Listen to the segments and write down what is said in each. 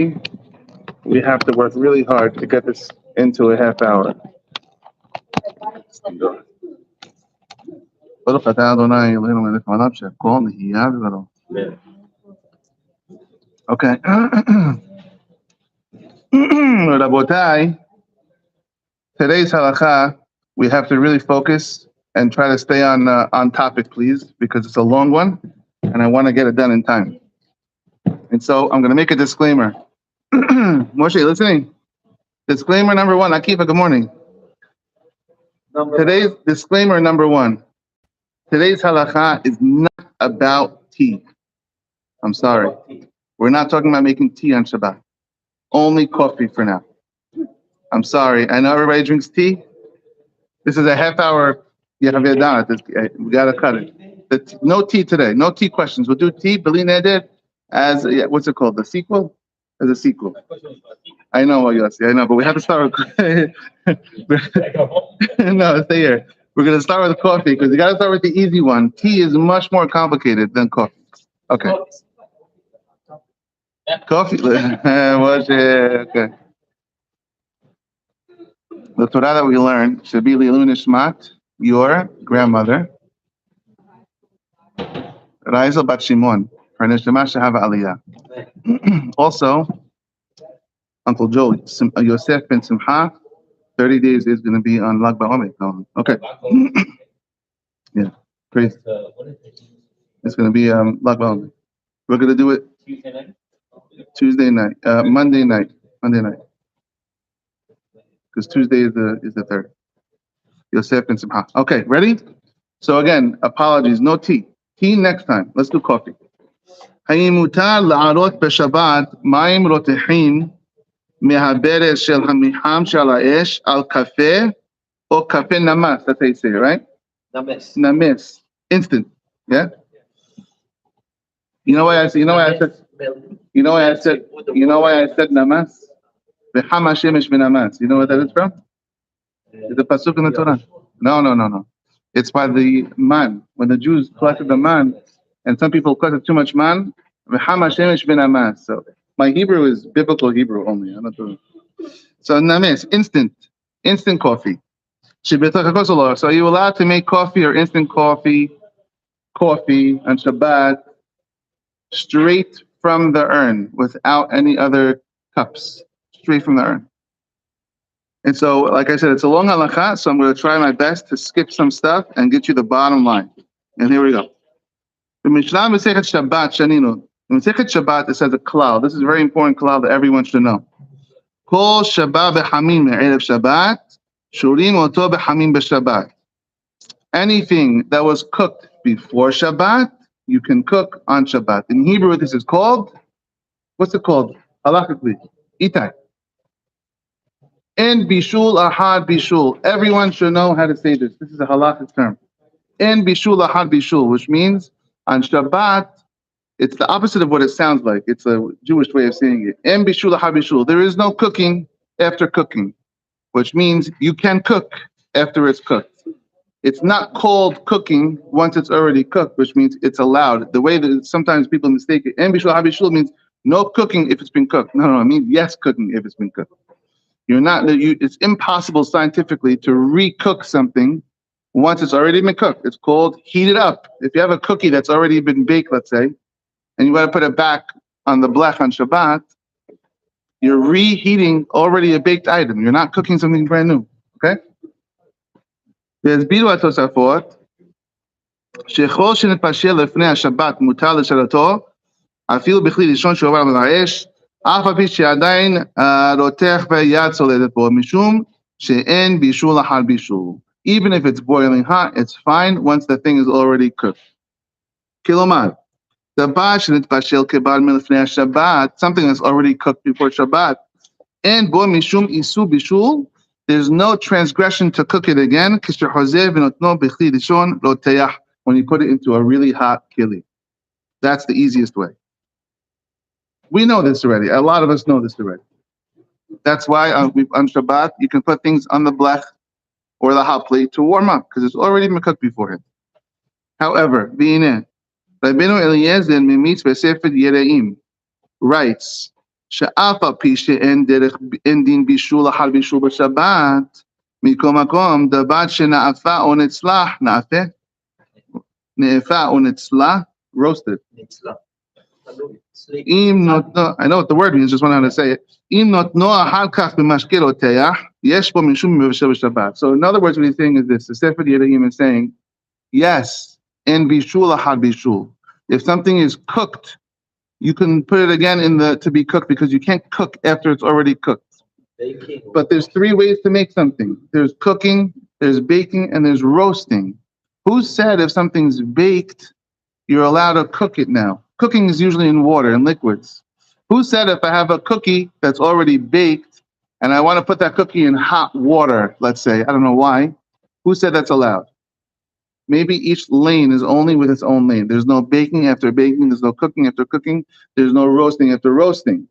We have to work really hard to get this into a half hour. ברוך אתה אדוני אלוהינו מלך העולם שהכל נהיה בדברו. Okay. Rabotai, today's halacha, we have to really focus and try to stay on topic, please, because it's a long one, and I want to get it done in time. And so I'm going to make a disclaimer. Moshe, listening? Disclaimer number one. Akiva, good morning. Today's disclaimer number one. Today's halacha is not about tea. I'm sorry. We're not talking about making tea on Shabbat. Only coffee for now. I'm sorry. I know everybody drinks tea. This is a half hour. Yechave daat. We got to cut it. No tea today. No tea questions. We'll do tea. Beli neder as what's it called? The sequel? As a sequel. I know, Yossi. I know, but we have to start with. No, stay here. We're going to start with coffee because you got to start with the easy one. Tea is much more complicated than coffee. Okay. Coffee. Okay. The Torah that we learned should be Lilu Nishmat, your grandmother, Raisel Bat Shimon, her Neshama Shehava Aliyah. Also, Uncle Joe, Yosef ben Simcha, 30 days is going to be on Lag BaOmer. Okay. Yeah, crazy. It's going to be Lag BaOmer. We're going to do it Tuesday night, Monday night. Because Tuesday is the third. Yosef and Simcha. Okay, ready? So again, apologies, no tea. Tea next time. Let's do coffee. האם מותר לעלות בשבת מים רותחים מהברז של המיחם של האש על קפה או קפה נמס? That's how you say it, right? Names. Instant. Yeah? You know why I said namas? V'chama shemesh v'namas. You know where that is from? It's a pasuk in the Torah. No. It's by the man. When the Jews collected the man, and some people collected too much man, v'chama shemesh v'namas. So my Hebrew is biblical Hebrew only. I'm not doing it. So names, instant coffee. So are you allowed to make coffee or instant coffee on Shabbat straight from the urn without any other cups? Straight from the urn. And so, like I said, it's a long halakha, so I'm going to try my best to skip some stuff and get you the bottom line. And here we go. The Mishnah Masechet Shabbat Shaninu. In Masechet Shabbat, it says a klal. This is a very important klal that everyone should know. Kol Shabbat b'hamim me'erev Shabbat, shurim oto b'hamim b'Shabbat. Anything that was cooked before Shabbat, you can cook on Shabbat. In Hebrew, this is called, what's it called? Halachically, itai. En bishul ahad bishul. Everyone should know how to say this. This is a halachic term. En bishul ahad bishul, which means on Shabbat, it's the opposite of what it sounds like. It's a Jewish way of saying it. En bishul ahad bishul. There is no cooking after cooking, which means you can cook after it's cooked. It's not called cooking once it's already cooked, which means it's allowed. The way that sometimes people mistake it, en bishul ahad bishul means no cooking if it's been cooked. No, it means yes cooking if it's been cooked. It's impossible scientifically to recook something once it's already been cooked. It's called heat it up. If you have a cookie that's already been baked, let's say, and you got to put it back on the blech on Shabbat, you're reheating already a baked item. You're not cooking something brand new. Okay? There's Bidu HaTosafot, שכל שנתפשר לפני השבת מותר לשרתו, אפילו בכלי ראשון שעובר על האש, אף על פי שעדיין רותח ויד צולדת בו, משום שאין בישול אחר בישול. Even if it's boiling hot, it's fine once the thing is already cooked. כלומר, דבר שנתבשל כבר מלפני השבת, something that's already cooked before Shabbat, אין בו משום איסור בישול, there's no transgression to cook it again, כשחוזר ונותנו בכלי ראשון רותח, when you put it into a really hot kili. That's the easiest way. We know this already. A lot of us know this already. That's why on Shabbat, you can put things on the blech or the hot plate to warm up, because it's already been cooked beforehand. However, Rabbeinu Eliezer Mimitz B'Sefer Yereim writes שאף על פי אין דין בישול אחר בישול בשבת, מכל מקום, דבר שנאפה או נאפה או נצלה, roasted. I know what the word means, just want to know how to say it. אם נותנו אחר כך במשקה רותח, יש בו משום מבשל בשבת. So in other words, what he's saying is this. The Sefer Yedaim is saying, yes, in bishul ahad bishul. If something is cooked, you can put it again to be cooked because you can't cook after it's already cooked. But there's three ways to make something. There's cooking, there's baking, and there's roasting. Who said if something's baked, you're allowed to cook it now? Cooking is usually in water and liquids. Who said if I have a cookie that's already baked and I want to put that cookie in hot water, let's say, I don't know why, who said that's allowed? Maybe each lane is only with its own lane. There's no baking after baking, there's no cooking after cooking, there's no roasting after roasting.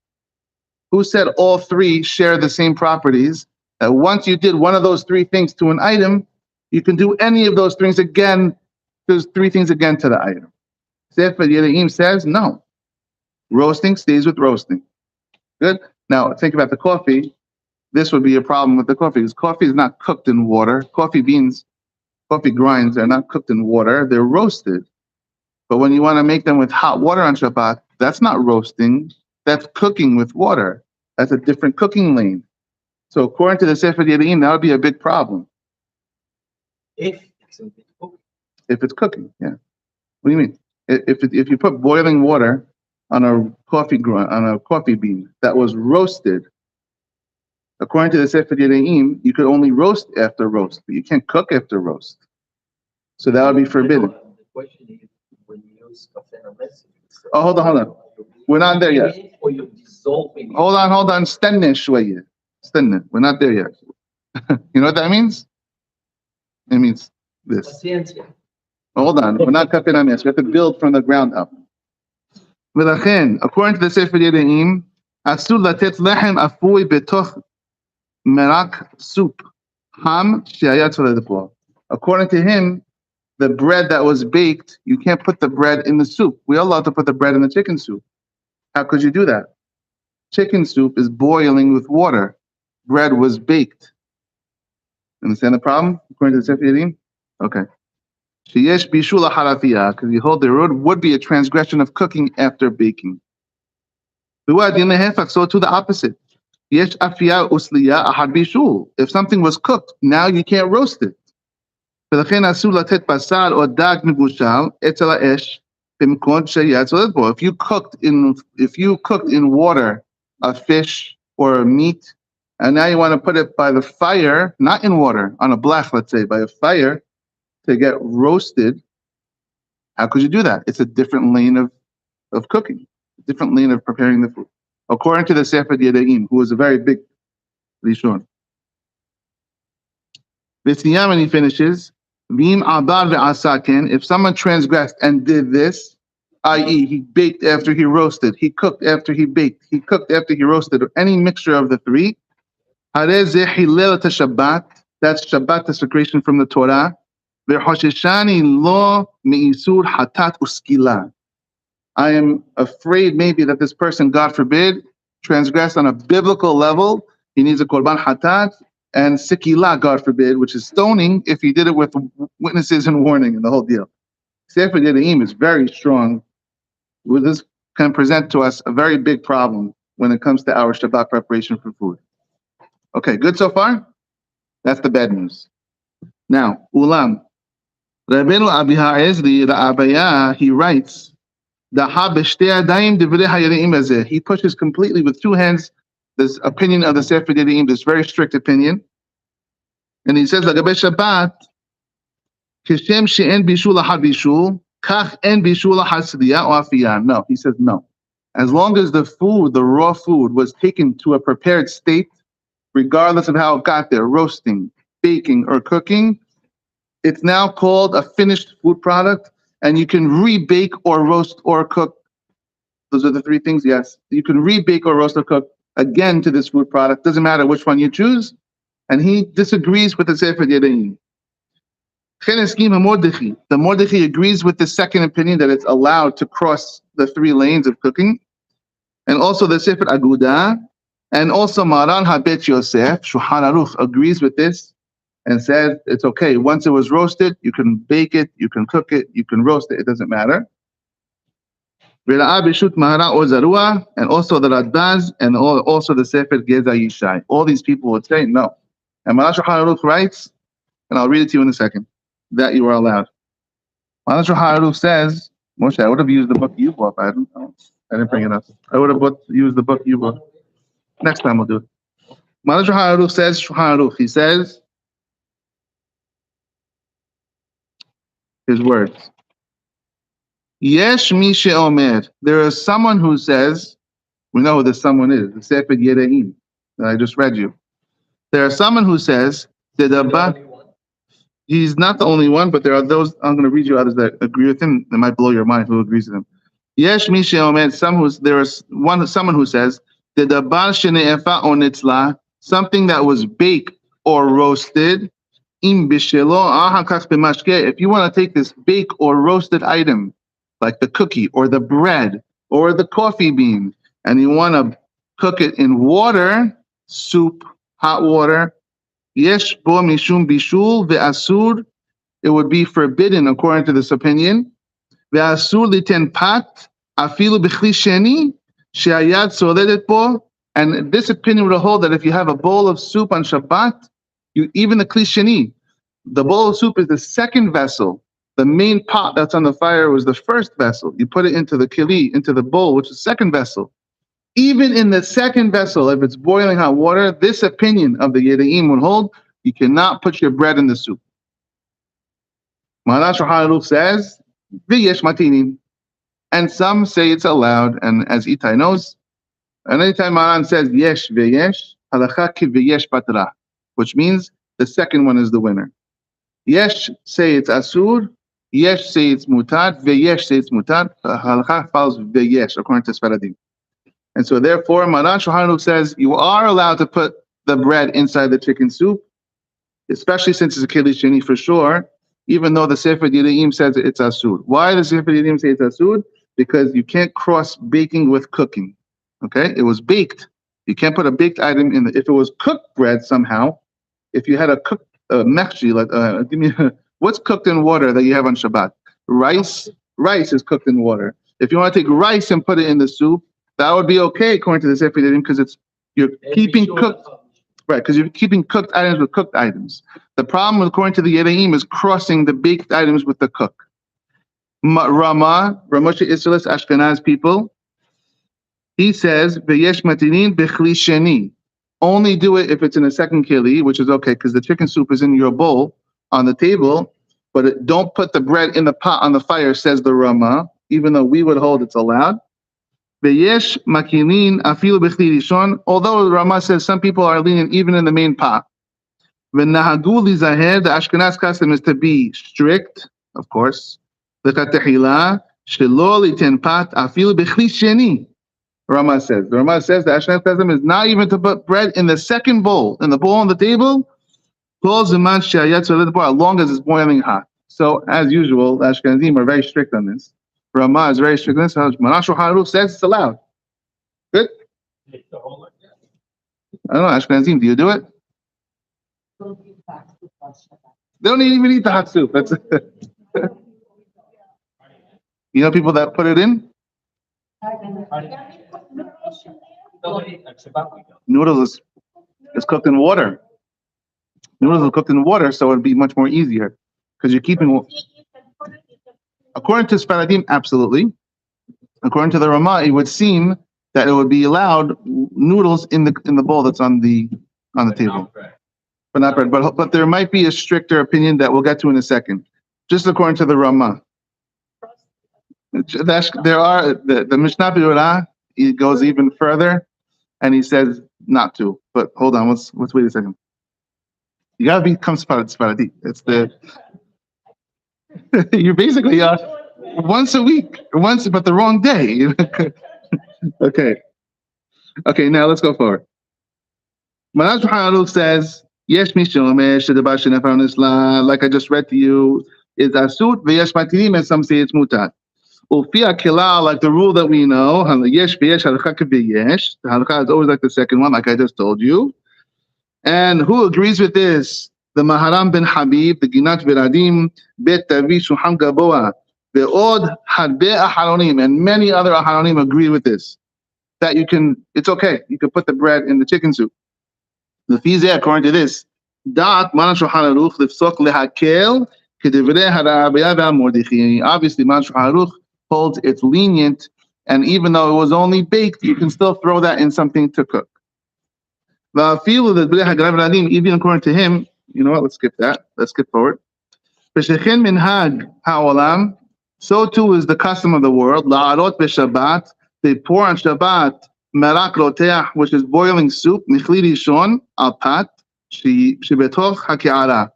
Who said all three share the same properties? That once you did one of those three things to an item, you can do any of those things again. There's three things again to the item. Sefer Yedaim says no. Roasting stays with roasting. Good? Now think about the coffee. This would be a problem with the coffee because coffee is not cooked in water. Coffee beans, coffee grinds are not cooked in water. They're roasted. But when you want to make them with hot water on Shabbat, that's not roasting. That's cooking with water. That's a different cooking lane. So according to the Sefer Yedaim, that would be a big problem. If it's cooking, yeah. What do you mean? If you put boiling water on a coffee bean that was roasted, according to the Sefer Yedaim, you could only roast after roast, but you can't cook after roast. So that would be forbidden. The question is when you use Oh, hold on. We're not there yet. Or you're dissolving. Hold on. Stenne shweye. Stenne. We're not there yet. You know what that means? It means this. Paciencia. Hold on. We're not cutting on this. We have to build from the ground up. According to the Sefer Yedaim, asur latet lechem afui betoch merak soup ham she'aya tzoled bo. According to him, the bread that was baked, you can't put the bread in the soup. We're allowed to put the bread in the chicken soup. How could you do that? Chicken soup is boiling with water. Bread was baked. Understand the problem? According to the Sefer Yedaim? Okay. Sheyesh bishul harafiyah, because you hold there would be a transgression of cooking after baking. So to the opposite. Yesh afiyah usliya ahad bishul. If something was cooked, now you can't roast it. basar or dag megushal etzel ha'esh b'mkon sheyat tzoled bo. If you cooked in water a fish or a meat, and now you want to put it by the fire, not in water, on a blach, let's say, by a fire, to get roasted, how could you do that? It's a different lane of cooking, a different lane of preparing the food. According to the Sefer Yedaim, who was a very big Rishon. V'siyam, and he finishes, V'im abar ve'asaken, if someone transgressed and did this, i.e. he baked after he roasted, he cooked after he baked, he cooked after he roasted, or any mixture of the three, hareh zeh hilel et Shabbat, that's Shabbat desecration from the Torah, ve'hosheshani lo me'isur hatat uskila. I am afraid maybe that this person, God forbid, transgressed on a biblical level. He needs a korban hatat and sikila, God forbid, which is stoning if he did it with witnesses and warning and the whole deal. Sefer Yedaim is very strong. This can present to us a very big problem when it comes to our Shabbat preparation for food. Okay, good so far? That's the bad news. Now, Ulam. Rabbeinu Abiha Ezri, the Abaya, he writes, he pushes completely with two hands this opinion of the Sefer Yedaim, this very strict opinion. And he says, Shabbat, Kishem she'en bishul ahad bishul, kach en bishul ahad sliya or afiyah. No, he says no. As long as the food, the raw food, was taken to a prepared state, regardless of how it got there, roasting, baking, or cooking, it's now called a finished food product, and you can rebake or roast or cook. Those are the three things, yes. You can rebake or roast or cook again to this food product. Doesn't matter which one you choose. And he disagrees with the Sefer Yedaim. The Mordechai agrees with the second opinion that it's allowed to cross the three lanes of cooking. and also the Sefer Aguda, and also Maran HaBet Yosef, Shulchan Aruch, agrees with this and says it's okay. Once it was roasted, you can bake it, you can cook it, you can roast it, it doesn't matter. V'ra'ah b'shut Mahara or Zarua, and also the Radbaz, and also the Sefer Geza Yishai. All these people would say no. And Maran Shulchan Aruch writes, and I'll read it to you in a second, that you are allowed. Maran Shulchan Aruch says, Moshe, I would have used the book you bought, but I didn't bring it up. I would have used the book you bought. Next time we'll do it. Maran Shulchan Aruch says, he says, his words. Yesh mi she'omer. There is someone who says, we know who this someone is, the Sefer Yereim that I just read you. There is someone who says, he's not the only one, but there are those, I'm going to read you others that agree with him, that might blow your mind who agrees with him. Yesh mi she'omer, there is someone who says, something that was baked or roasted, if you want to take this baked or roasted item, like the cookie or the bread or the coffee bean, and you want to cook it in water, soup, hot water, yesh bo mishum bishul ve'asur, it would be forbidden according to this opinion. Ve'asur liten pat afilu b'chli sheni she'ayad soledet bo, and this opinion would hold that if you have a bowl of soup on Shabbat, even the kli sheni, the bowl of soup is the second vessel. The main pot that's on the fire was the first vessel. You put it into the kili, into the bowl, which is the second vessel. Even in the second vessel, if it's boiling hot water, this opinion of the Yereim would hold, you cannot put your bread in the soup. Maran Shulchan Aruch says, v'yesh matinim. And some say it's allowed, and as Itai knows, and anytime Maran says yesh v'yesh, halacha ki v'yesh patra, which means the second one is the winner. Yesh say it's asur, yesh say it's mutar, veyesh say it's mutar. Halacha follows veyesh according to Sfaradim. And so therefore, Maran Shulchan Aruch says you are allowed to put the bread inside the chicken soup, especially since it's a keli sheni for sure, even though the Sefer Yereim says it's asur. Why does the Sefer Yereim say it's asur? Because you can't cross baking with cooking. Okay? It was baked. You can't put a baked item in if it was cooked bread somehow, if you had a cooked mechji, what's cooked in water that you have on Shabbat? Rice. Rice is cooked in water. If you want to take rice and put it in the soup, that would be okay according to the Sefer Yereim, because you're keeping cooked, right? Because you're keeping cooked items with cooked items. The problem, according to the Yereim, is crossing the baked items with the cook. Ramoshe Isserles Ashkenaz people, he says v'yesh matinin b'chli sheni. Only do it if it's in a second keli, which is okay, because the chicken soup is in your bowl on the table, but don't put the bread in the pot on the fire, says the Rama, even though we would hold it's allowed. Veyesh makinin afilu b'chli rishon, although the Rama says some people are lenient even in the main pot. V'nahagu lizaher, the Ashkenaz custom is to be strict, of course. V'chatehila shelo liten pat afilu b'chli sheni. Rama says. The Rama says the Ashkenaz custom is not even to put bread in the second bowl, in the bowl on the table, as long as it's boiling hot. So, as usual, the Ashkenazim are very strict on this. Rama is very strict on this. Maran Shulchan Aruch says it's allowed. Good? I don't know, Ashkenazim, do you do it? They don't even eat the hot soup. That's you know people that put it in? Noodles is cooked in water. Noodles are cooked in water, so it'd be much more easier because you're keeping. According to Sfaradim, absolutely. According to the Rama, it would seem that it would be allowed noodles in the bowl that's on the table, but not bread. But there might be a stricter opinion that we'll get to in a second. Just according to the Rama, there are the Mishnah Berurah. He goes even further, and he says not to. But hold on, let's wait a second. You gotta become Sfaradi. It's the you're basically once a week, but the wrong day. Okay. Now let's go forward. Maran Shulchan Aruch says, "Yesh mishomesh shedabar shenafar nisla." Like I just read to you, is asut v'yesh matinim, and some say it's mutat. Ufia kilal, like the rule that we know, yesh v'yesh, halakha k'v'yesh. The halakha is always like the second one, like I just told you. And who agrees with this? The Maharam bin Habib, the Ginat Viradim, Bet Tavi Shuham Gaboa, the Od Hadbe Aharonim, and many other Aharonim agree with this. That it's okay. You can put the bread in the chicken soup. The Fizeh, according to this, daat man Shulchan Aruch lifsok lehakel k'divrei harabiya v'amordichi. Obviously, man Shulchan Aruch holds it's lenient, and even though it was only baked, you can still throw that in something to cook. Even according to him, you know what? Let's skip that. Let's skip forward. So too is the custom of the world. They pour on Shabbat merak roteach, which is boiling soup. Michli rishon al pat shebetoch haki'ara.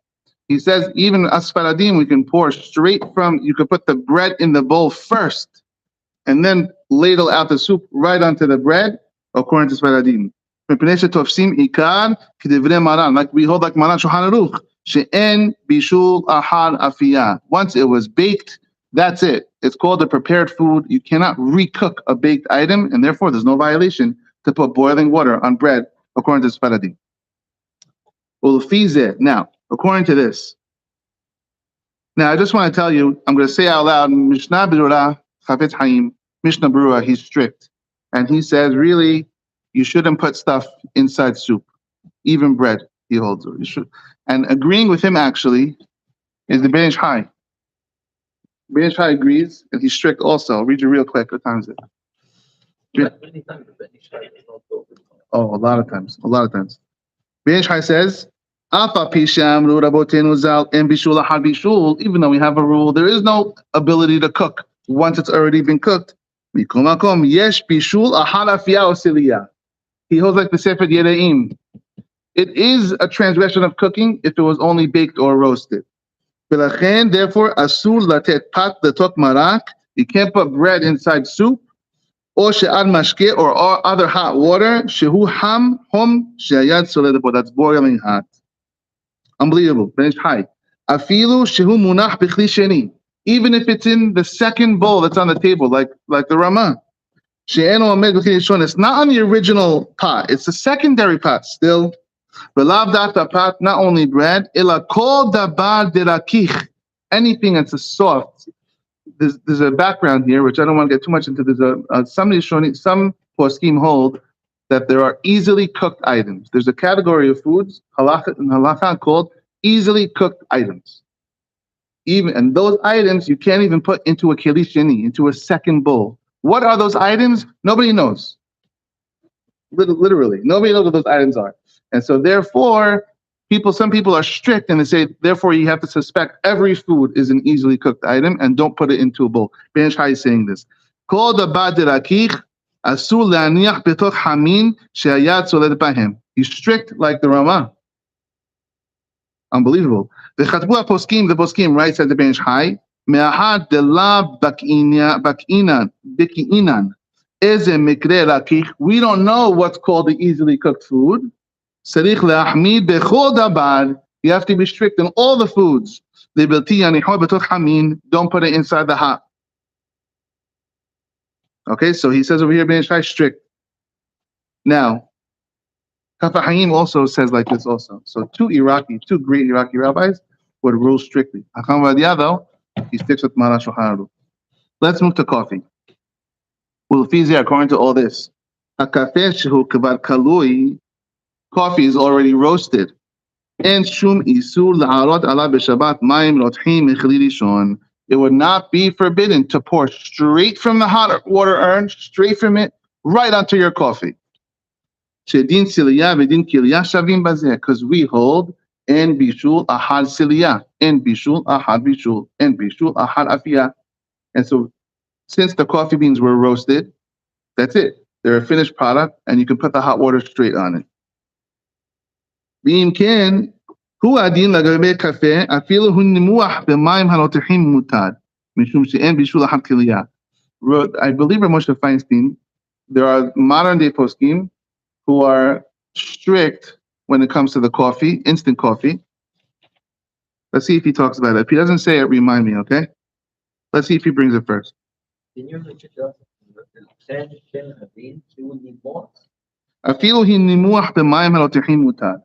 He says even as Faradim, we can pour straight from. You could put the bread in the bowl first, and then ladle out the soup right onto the bread, according to Faradim. Like we hold like Maran Shulchan Aruch, she'en bishul ahad afiyah. Once it was baked, that's it. It's called a prepared food. You cannot recook a baked item, and therefore there's no violation to put boiling water on bread, according to Sfaradim. Now, according to this, now I just want to tell you, I'm going to say out loud, Mishnah Berurah, Chafetz Chaim, Mishnah Berurah, he's strict, and he says really, you shouldn't put stuff inside soup, even bread. He holds. You should, and agreeing with him actually is the Ben Ish Chai. Ben Ish Chai agrees, and he's strict also. I'll read you real quick. What time is it? Many times the Ben Ish Chai is not over. Oh, a lot of times. Ben Ish Chai says, even though we have a rule, there is no ability to cook once it's already been cooked. He holds like the Sefer Yereim. It is a transgression of cooking if it was only baked or roasted. Therefore, asur latet pat letok marak. You can't put bread inside soup, or she'ad mashke, or other hot water. Shehu ham hom she'ayad soledepo. That's boiling hot. Unbelievable. Ben Ish Chai. Afilu shehu munach b'chli sheni. Even if it's in the second bowl that's on the table, like the Ramah. It's not on the original pot. It's the secondary pot still. Pot, not only bread. Anything that's a soft. There's a background here, which I don't want to get too much into. There's somebody showing, some poskim hold that there are easily cooked items. There's a category of foods, halakha called easily cooked items. And those items you can't even put into a keli sheni, into a second bowl. What are those items? Nobody knows. Literally, nobody knows what those items are. And so therefore, some people are strict and they say, therefore you have to suspect every food is an easily cooked item and don't put it into a bowl. Ben Ish Chai is saying this. He's strict like the Ramah. Unbelievable. The poskim writes at the Ben Ish Chai, Me'ahad de la bakinan. We don't know what's called the easily cooked food. You have to be strict in all the foods. Don't put it inside the hot. Okay, so he says over here, Ben Ish Chai strict. Now, Kaf HaChaim also says like this also. So two great Iraqi rabbis would rule strictly. Hakam Vadia, though, he sticks with Maran Shulchan Aruch. Let's move to coffee. According to all this, coffee is already roasted. It would not be forbidden to pour straight from the hot water urn, straight from it, right onto your coffee. Because we hold en bishul ahad siliyah, en bishul ahad bishul, en bishul ahad afiyah. And so, since the coffee beans were roasted, that's it. They're a finished product, and you can put the hot water straight on it. I believe Moshe Feinstein, there are modern day poskim who are strict when it comes to the coffee, instant coffee. Let's see if he talks about it. If he doesn't say it, remind me, okay? Let's see if he brings it first. Can you repeat that? Can have she will need more. אפילו היא נימוח במים הרותחים מותר.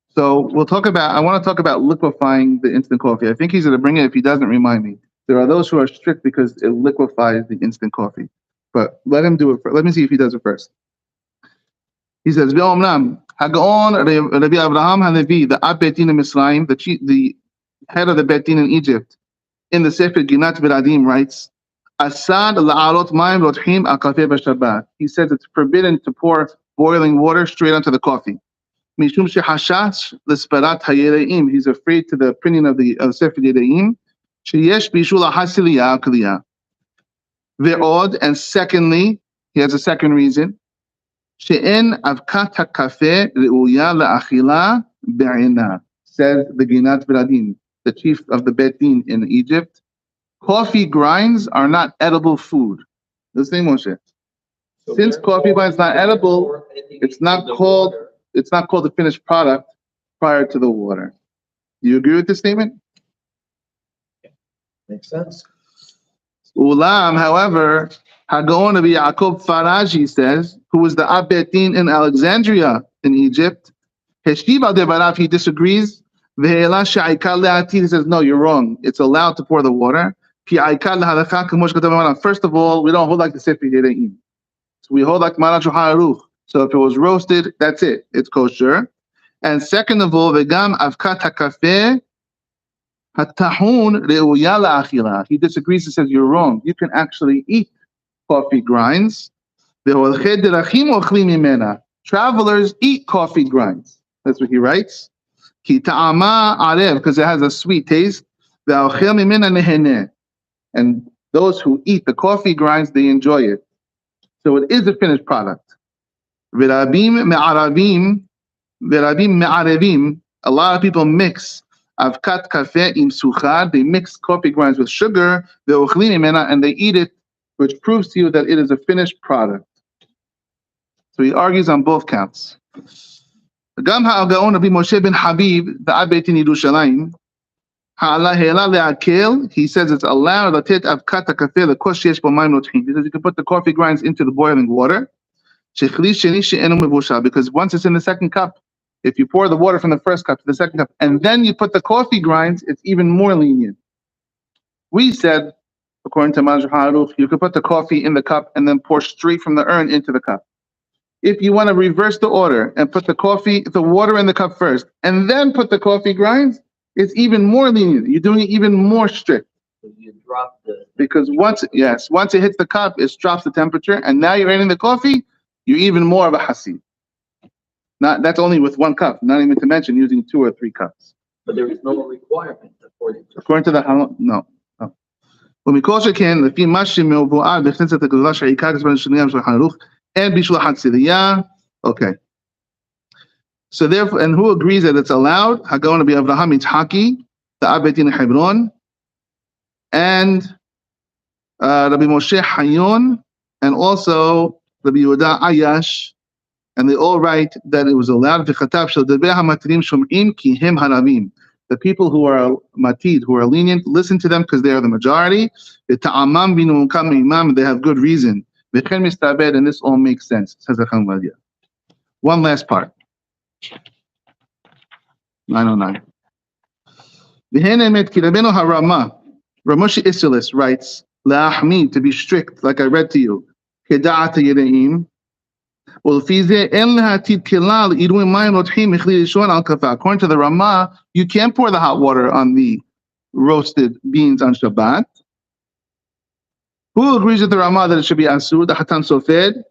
So I want to talk about liquefying the instant coffee. I think he's going to bring it if he doesn't remind me. There are those who are strict because it liquefies the instant coffee. But let him do it first. Let me see if he does it first. He says, Ve'omnam, Hagaon Rabbi Abraham Halevi, the Ab Betin in Misraim, the head of the Betin in Egypt, in the Sefer Ginat V'Radim writes, Asad la'arot mayim rotchim al kafeh b'Shabbat. He says it's forbidden to pour boiling water straight onto the coffee. Mishum shehashash l'sparat hayereim. He's afraid to the printing of the Sefer Yereim. Sheyesh bishul ha'hasiliyah kliyah. Ve'od, and secondly, he has a second reason. She'en avkat ha'kafeh re'uya la'achila be'ina. Says the Ginat V'Radim, the chief of the Bet Din in Egypt. Coffee grinds are not edible food. The same Moshe. Since coffee grinds is not edible, it's not called the finished product prior to the water. Do you agree with this statement? Makes sense. Ulam, however, Hagaon Rabbi Yaakov Faraji says, who was the Ab Betin in Alexandria in Egypt, Heshtiv al Devarav, he disagrees. He says, no, you're wrong. It's allowed to pour the water. First of all, we don't hold like the Sefer Yereim. So we hold like Maran Shulchan Aruch. So if it was roasted, that's it. It's kosher. And second of all, vegam avkat hakafeh hatahun re'uya la'achila. He disagrees and says, you're wrong. You can actually eat coffee grinds. Travelers eat coffee grinds. That's what he writes. Because it has a sweet taste. And those who eat the coffee grinds, they enjoy it. So it is a finished product. Virabim me'arevim. A lot of people mix avkat kafeh im suchar. They mix coffee grinds with sugar. And they eat it, which proves to you that it is a finished product. So he argues on both counts. Gam ha'agaon Rabbi Moshe ben Habib, the Ab Betin Yerushalayim, he says it's allowed to take avkat kafeh the kosh yesh bo mayim rotchim, because you can put the coffee grinds into the boiling water. Because once it's in the second cup, if you pour the water from the first cup to the second cup, and then you put the coffee grinds, it's even more lenient. We said, according to Maran Shulchan Aruch, you could put the coffee in the cup and then pour straight from the urn into the cup. If you want to reverse the order and put the water in the cup first, and then put the coffee grinds, it's even more lenient. You're doing it even more strict. So you drop because once it hits the cup, it drops the temperature, and now you're adding the coffee, you're even more of a hasid. That's only with one cup, not even to mention using 2 or 3 cups. But there is no requirement according to the no. ומכל שכן, לפי מה שמבואר בכנסת הגדולה שהעיקר כספר שנייה של חנוך, and bishul hatziliyah. Okay. So therefore, and who agrees that it's allowed? Hagaon Rabbi Avraham Yitzhaki, the Ab Betin Hebron, and Rabbi Moshe Hayon, and also Rabbi Yehuda Ayash, and they all write that it was allowed. V'chatav shel devei hamatrim shom'im ki hem haravim. The people who are matid, who are lenient, listen to them because they are the majority. V'ta'amam binu kam imam, they have good reason. V'chen mistabed, and this all makes sense, says the Changvadia. One last part. 909. V'henemet ki Rabbeinu HaRama, Ramoshi Isilis writes, La'ahmi, to be strict, like I read to you, Kedaat Yereim, according to the Ramah, you can't pour the hot water on the roasted beans on Shabbat. Who agrees with the Ramah that it should be asur? The Hatan Sofed,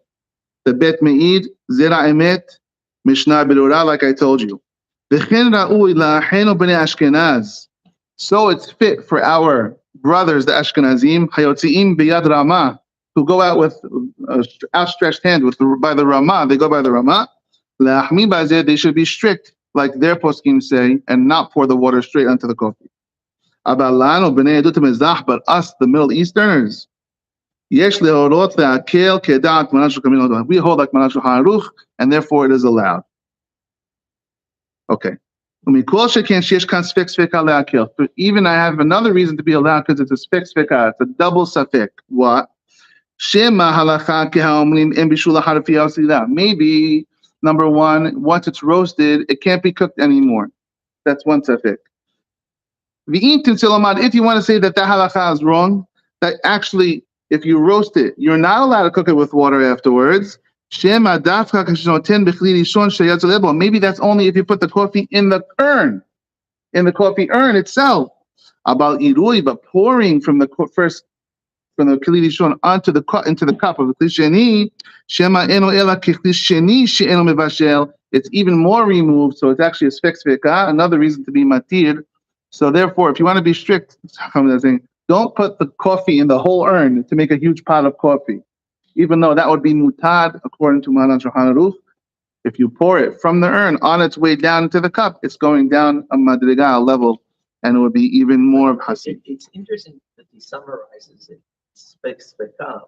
the Bet Me'id, Zera Emet, Mishnah Berurah, like I told you. So it's fit for our brothers, the Ashkenazim, Hayotziim Biyad Ramah, who go out with outstretched hand by the Ramah. They go by the Ramah. They should be strict, like their poskim say, and not pour the water straight onto the coffee. But us, the Middle Easterners, we hold like Maran Shulchan Aruch, and therefore it is allowed. Okay. But even I have another reason to be allowed because it's a sveka. It's a double safek. What? Maybe number one, once it's roasted, it can't be cooked anymore. That's one safek. If you want to say that halakha is wrong, that actually, if you roast it, you're not allowed to cook it with water afterwards. Maybe that's only if you put the coffee in the urn, coffee urn itself. About irui, but pouring from the first from the kli rishon onto the into the cup of the kli sheni, shema eno ela kli sheni she'eno mevashel. It's even more removed, so it's actually a sveka. Another reason to be matir. So therefore, if you want to be strict, don't put the coffee in the whole urn to make a huge pot of coffee, even though that would be mutad according to Maharan Shulchan Aruch. If you pour it from the urn on its way down into the cup, it's going down a madriga level, and it would be even more of hasid. It's interesting that he summarizes it, speka,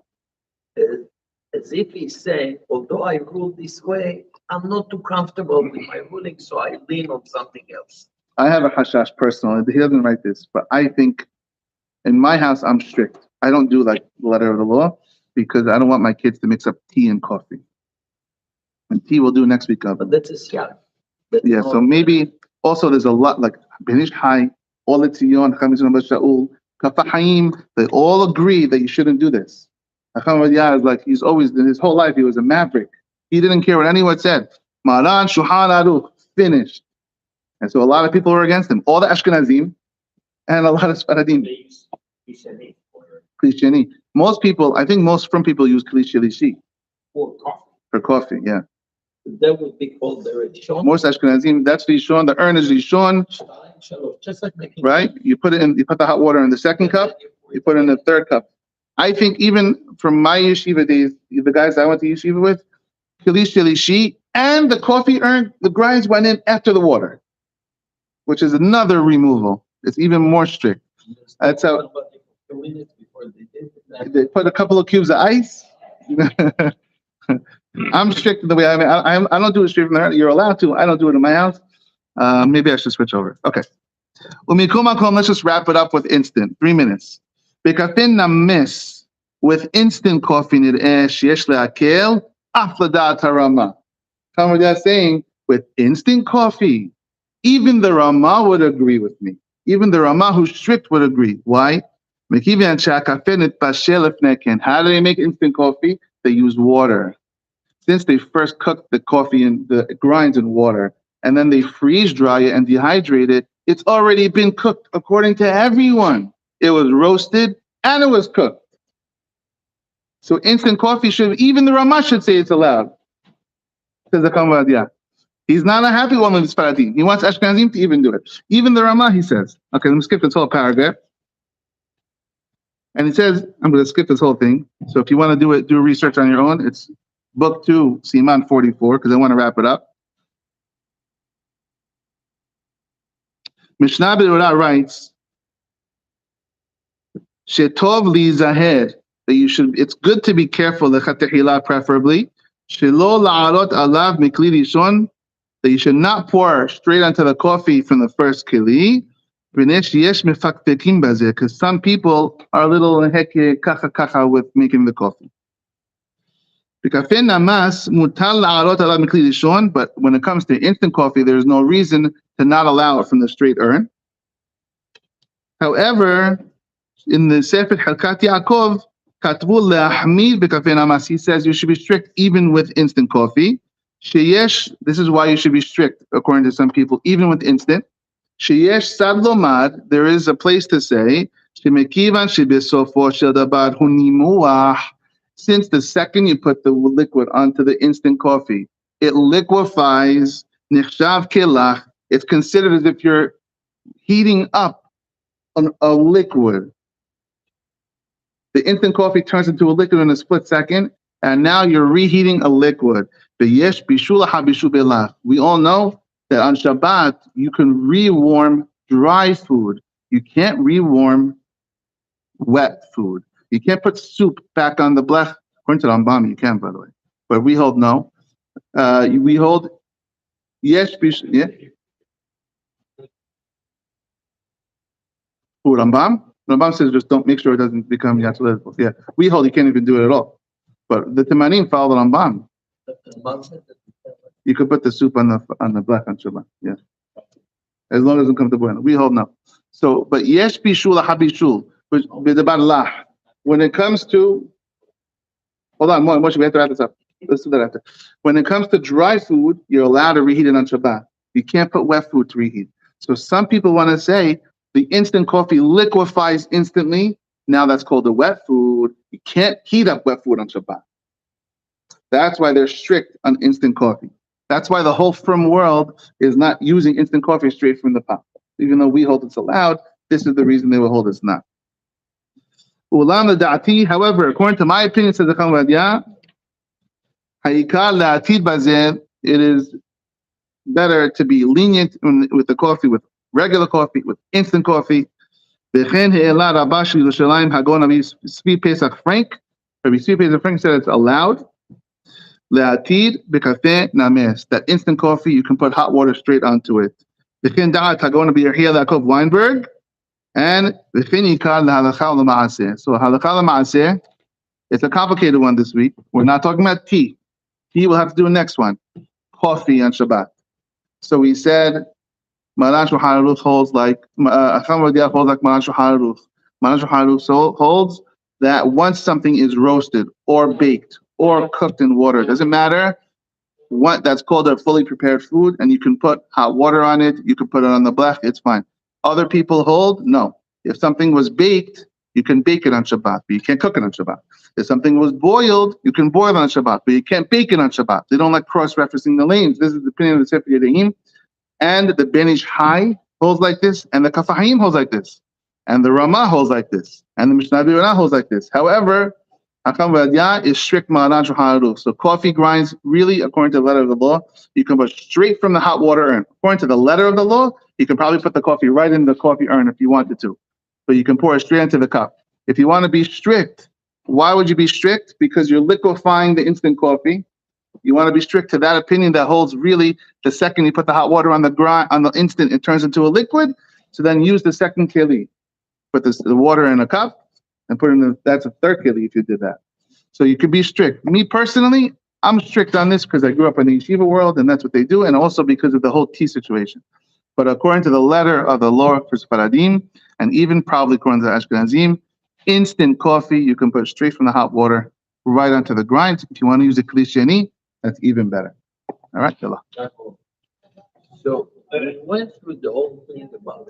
as if he's saying, although I rule this way, I'm not too comfortable with my ruling, so I lean on something else. I have a hashash personally. He doesn't write this, but I think in my house, I'm strict. I don't do like the letter of the law because I don't want my kids to mix up tea and coffee. And tea we'll do next week. But that's a siyah. Yeah, so maybe also there's a lot like Benish Hai, Ole Tzion, Chamizun Basha'ul, Kafa Haim, they all agree that you shouldn't do this. Hacham Vadiyah is like, he's always, his whole life, he was a maverick. He didn't care what anyone said. Maran, Shulchan Aruch, finished. And so a lot of people were against him. All the Ashkenazim and a lot of Sfaradim. Kli sheni. Most people, I think most from people use Kli shelishi. For coffee, yeah. That would be called the Rishon. Most Ashkenazim, that's Rishon. The urn is Rishon. Just like making right? You put the hot water in the second cup, you put it in the third cup. I think even from my yeshiva days, the guys I went to yeshiva with, Kli shelishi, and the coffee urn, the grinds went in after the water, which is another removal. It's even more strict. That's how they put a couple of cubes of ice. I'm strict in the way I don't do it straight from there. You're allowed to. I don't do it in my house. Maybe I should switch over. Okay. Let's just wrap it up with instant. 3 minutes. Bekafin namis with instant coffee sheyesh le'akel af l'daat harama. They're saying with instant coffee, even the Rama would agree with me. Even the Rama who's strict would agree. Why? How do they make instant coffee? They use water. Since they first cook the coffee in the grinds in water, and then they freeze dry it and dehydrate it, it's already been cooked according to everyone. It was roasted and it was cooked. So instant coffee even the Rama should say it's allowed. Says the Kamvadia. He's not a happy one with his Faradim. He wants Ashkenazim to even do it. Even the Rama, he says. Okay, let me skip this whole paragraph. And he says, I'm going to skip this whole thing. So if you want to do research on your own, it's book 2, Siman 44, because I want to wrap it up. Mishnah Berurah writes, Shetov li zahed, that it's good to be careful, lechatechila preferably, shelo la'arot alav mikli rishon, that you should not pour straight onto the coffee from the first keli, because some people are a little kacha with making the coffee. But when it comes to instant coffee, there's no reason to not allow it from the straight urn. However, in the Sefer Halkat Yaakov, he says you should be strict even with instant coffee. This is why you should be strict, according to some people, even with instant. There is a place to say, since the second you put the liquid onto the instant coffee, it liquefies, it's considered as if you're heating up a liquid. The instant coffee turns into a liquid in a split second, and now you're reheating a liquid. We all know that on Shabbat, you can rewarm dry food. You can't rewarm wet food. You can't put soup back on the blech. According to the Rambam, you can, by the way. But we hold no. We hold, yes, yeah. Who, Rambam? Rambam says just don't make sure it doesn't become yatzal. Yeah, we hold you can't even do it at all. But the Timanim follow the Rambam. You could put the soup on the black on Shabbat. Yeah, as long as it comes to bueno. We hold no. So, but yesh bishul habishul, which is about lah. When it comes to, hold on, Moshe, we have to wrap this up. Let's do that after. When it comes to dry food, you're allowed to reheat it on Shabbat. You can't put wet food to reheat. So some people want to say the instant coffee liquefies instantly. Now that's called the wet food. You can't heat up wet food on Shabbat. That's why they're strict on instant coffee. That's why the whole frum world is not using instant coffee straight from the pot. Even though we hold it's allowed, this is the reason they will hold it's not. However, according to my opinion, says the Chavadia, it is better to be lenient with the coffee, with regular coffee, with instant coffee. Tzvi Pesach Frank said it's allowed. That instant coffee, you can put hot water straight onto it. Weinberg, and so halakha l'maaseh, it's a complicated one this week. We're not talking about tea. Tea we'll have to do the next one. Coffee on Shabbat. So we said Maran Shulchan Aruch holds like Acham Radia holds like Maran Shulchan Aruch. Maran Shulchan Aruch holds that once something is roasted or baked or cooked in water, doesn't matter what, that's called a fully prepared food, and you can put hot water on it, you can put it on the blech, it's fine. Other people hold, no. If something was baked, you can bake it on Shabbat, but you can't cook it on Shabbat. If something was boiled, you can boil it on Shabbat, but you can't bake it on Shabbat. They don't like cross-referencing the lanes. This is the opinion of the Sefer Yedahim, and the Ben Ish Hai holds like this, and the Kafahim holds like this, and the Ramah holds like this, and the Mishnah Berurah holds like this. However, Hakam V'Adya is strict Maran Shulchan Aruch. So coffee grinds, really, according to the letter of the law, you can put straight from the hot water urn. According to the letter of the law, you can probably put the coffee right in the coffee urn if you wanted to. But you can pour it straight into the cup. If you want to be strict, why would you be strict? Because you're liquefying the instant coffee. You want to be strict to that opinion that holds really the second you put the hot water on the instant, it turns into a liquid. So then use the second keli. Put the water in a cup and put in that's a third keli if you did that. So you could be strict. Me personally, I'm strict on this because I grew up in the yeshiva world and that's what they do, and also because of the whole tea situation. But according to the letter of the law for Sephardim, and even probably according to the Ashkenazim, instant coffee, you can put straight from the hot water right onto the grind. If you want to use a kli sheni, that's even better. All right, Yalla. So we went through the whole thing about